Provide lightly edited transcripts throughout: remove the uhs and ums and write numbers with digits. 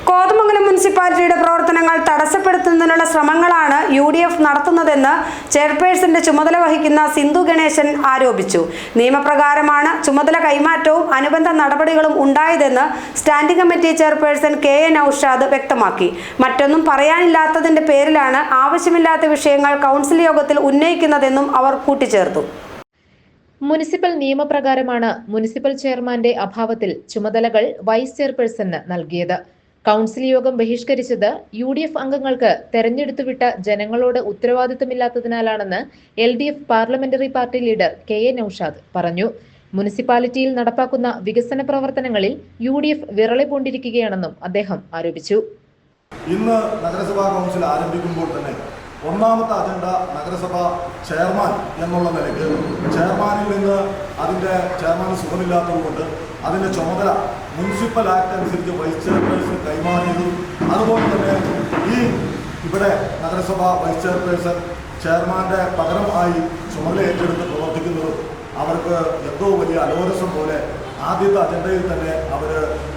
കോതമംഗലം മുനിസിപ്പാലിറ്റിയുടെ പ്രവർത്തനങ്ങൾ തടസ്സപ്പെടുത്തുന്നതിനുള്ള ശ്രമങ്ങളാണ് UDF നടത്തുന്നതെന്ന് ചെയർപേഴ്സന്റെ ചുമതല വഹിക്കുന്ന സിന്ധു ഗണേശൻ ആരോപിച്ചു. നിയമപ്രകാരമാണ് ചുമതല കൈമാറ്റവും അനുബന്ധ നടപടികളും ഉണ്ടായതെന്ന് standing committee chairperson KA Naushad വ്യക്തമാക്കി. മറ്റൊന്നും പറയാനില്ലാത്തതിന്റെ പേരിലാണ് ആവശ്യമില്ലാത്ത വിഷയങ്ങൾ കൗൺസിൽ യോഗത്തിൽ ഉന്നയിക്കുന്നതെന്നും അവർ കൂട്ടിച്ചേർത്തു. മുനിസിപ്പൽ നിയമപ്രകാരമാണ് മുനിസിപ്പൽ ചെയർമാന്റെ അഭാവത്തിൽ ചുമതലകൾ വൈസ് ചെയർപേഴ്സന് നൽകിയത്. കൗൺസിൽ യോഗം ബഹിഷ്കരിച്ചത് UDF അംഗങ്ങൾക്ക് തെരഞ്ഞെടുത്തുവിട്ട ജനങ്ങളോട് ഉത്തരവാദിത്തമില്ലാത്തതിനാലാണെന്ന് LDF parliamentary party leader KA Naushad പറഞ്ഞു. മുനിസിപ്പാലിറ്റിയിൽ നടപ്പാക്കുന്ന വികസന പ്രവർത്തനങ്ങളിൽ UDF വിറളി പൂണ്ടിരിക്കുകയാണെന്നും അദ്ദേഹം ആരോപിച്ചു. ഇന്ന് നഗരസഭാ കൗൺസിൽ ആരംഭിക്കുമ്പോൾ തന്നെ ഒന്നാമത്തെ അജണ്ട നഗരസഭ ചെയർമാൻ എന്നുള്ള നിലയ്ക്ക് ചെയർമാനിൽ നിന്ന് അതിൻ്റെ ചെയർമാന് സുഖമില്ലാത്തതുകൊണ്ട് അതിൻ്റെ ചുമതല മുനിസിപ്പൽ ആക്ട് അനുസരിച്ച് വൈസ് ചെയർപേഴ്സൺ കൈമാറിയതും അതുപോലെ തന്നെ ഇവിടെ നഗരസഭ വൈസ് ചെയർപേഴ്സൺ ചെയർമാൻ്റെ പകരമായി ചുമതല ഏറ്റെടുത്ത് പ്രവർത്തിക്കുന്നതും അവർക്ക് എന്തോ വലിയ അലോരസം പോലെ ആദ്യത്തെ അജണ്ടയിൽ തന്നെ അവർ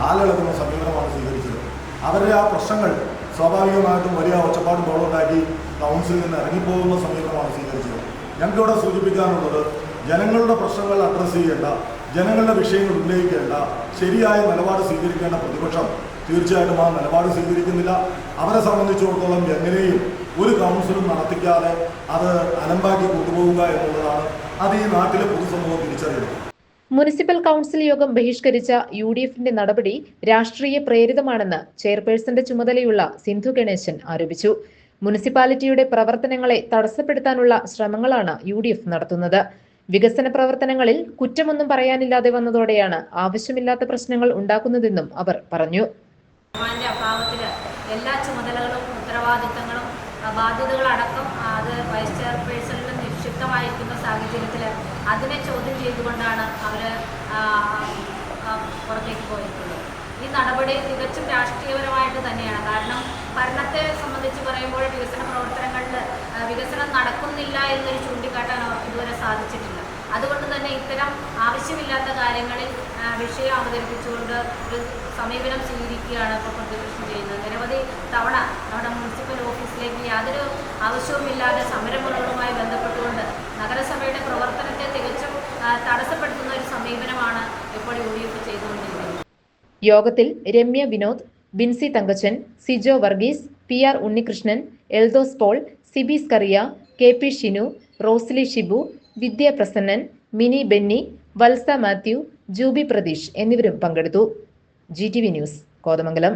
ആളിളകുന്ന സമീപനമാണ് സ്വീകരിച്ചത്. അവരുടെ ആ പ്രശ്നങ്ങൾ സ്വാഭാവികമായിട്ടും വലിയ ഒച്ചപ്പാടും ബഹളമുണ്ടാക്കി കൗൺസിലിൽ നിന്ന് ഇറങ്ങിപ്പോകുന്ന സമീപനമാണ് സ്വീകരിച്ചത്. ഞങ്ങൾക്കിവിടെ സൂചിപ്പിക്കാനുള്ളത് ജനങ്ങളുടെ പ്രശ്നങ്ങൾ അഡ്രസ്സ് ചെയ്യേണ്ട, ജനങ്ങളുടെ വിഷയങ്ങൾ ഉന്നയിക്കേണ്ട, ശരിയായ നിലപാട് സ്വീകരിക്കേണ്ട പ്രതിപക്ഷം തീർച്ചയായിട്ടും ആ നിലപാട് സ്വീകരിക്കുന്നില്ല. അവരെ സംബന്ധിച്ചിടത്തോളം എങ്ങനെയും ഒരു കൗൺസിലും നടത്തിക്കാതെ അത് അലമ്പാക്കി കൊണ്ടുപോകുക എന്നുള്ളതാണ്. അത് ഈ നാട്ടിലെ പൊതുസമൂഹം തിരിച്ചറിയുന്നത്. മുനിസിപ്പൽ കൗൺസിൽ യോഗം ബഹിഷ്കരിച്ച UDFന്റെ നടപടി രാഷ്ട്രീയ പ്രേരിതമാണെന്ന് ചെയർപേഴ്സന്റെ ചുമതലയുള്ള സിന്ധു ഗണേശൻ ആരോപിച്ചു. മുനിസിപ്പാലിറ്റിയുടെ പ്രവർത്തനങ്ങളെ തടസ്സപ്പെടുത്താനുള്ള ശ്രമങ്ങളാണ് UDF നടത്തുന്നത്. വികസന പ്രവർത്തനങ്ങളിൽ കുറ്റമൊന്നും പറയാനില്ലാതെ വന്നതോടെയാണ് ആവശ്യമില്ലാത്ത പ്രശ്നങ്ങൾ ഉണ്ടാക്കുന്നതെന്നും അവർ പറഞ്ഞു. എല്ലാ ചുമതലകളും ഉത്തരവാദിത്തങ്ങളും ബാധ്യതകളടക്കം അത് വൈസ് ചെയർപേഴ്സണിൽ നിക്ഷിപ്തമായിരിക്കുന്ന സാഹചര്യത്തിൽ അതിനെ ചോദ്യം ചെയ്തുകൊണ്ടാണ് അവർ പുറത്തേക്ക് പോയിട്ടുള്ളത്. ഈ നടപടി തികച്ചും രാഷ്ട്രീയപരമായിട്ട് തന്നെയാണ്. കാരണം ഭരണത്തെ സംബന്ധിച്ച് പറയുമ്പോൾ വികസന പ്രവർത്തനങ്ങളിൽ വികസനം നടക്കുന്നില്ല എന്നൊരു ചൂണ്ടിക്കാട്ടാൻ അവർക്ക് ഇതുവരെ സാധിച്ചിട്ടില്ല. അതുകൊണ്ട് തന്നെ ഇത്തരം ആവശ്യമില്ലാത്ത കാര്യങ്ങളിൽ വിഷയം അവതരിപ്പിച്ചുകൊണ്ട് ഒരു സമീപനം സ്വീകരിക്കുകയാണ് ഇപ്പോൾ പ്രതിപക്ഷം ചെയ്യുന്നത്. നിരവധി തവണ നമ്മുടെ മുനിസിപ്പൽ ഓഫീസിലേക്ക് യാതൊരു ആവശ്യവുമില്ലാതെ സമരമുറകളുമായി ബന്ധപ്പെട്ടുകൊണ്ട് നഗരസഭയുടെ പ്രവർത്തനത്തെ തികച്ചും തടസ്സപ്പെടുത്തുന്ന ഒരു സമീപനമാണ് ഇപ്പോൾ UDF ചെയ്തുകൊണ്ടിരിക്കുന്നത്. യോഗത്തിൽ രമ്യ വിനോദ്, ബിൻസി തങ്കച്ചൻ, സിജോ വർഗീസ്, PR ഉണ്ണികൃഷ്ണൻ, എൽദോസ് പോൾ, സിബി സ്കറിയ, KP ഷിനു, റോസ്ലി ഷിബു, വിദ്യ പ്രസന്നൻ, മിനി ബെന്നി, വത്സ മാത്യു, ജൂബി പ്രതീഷ് എന്നിവരും പങ്കെടുത്തു. GTV news, Kothamangalam.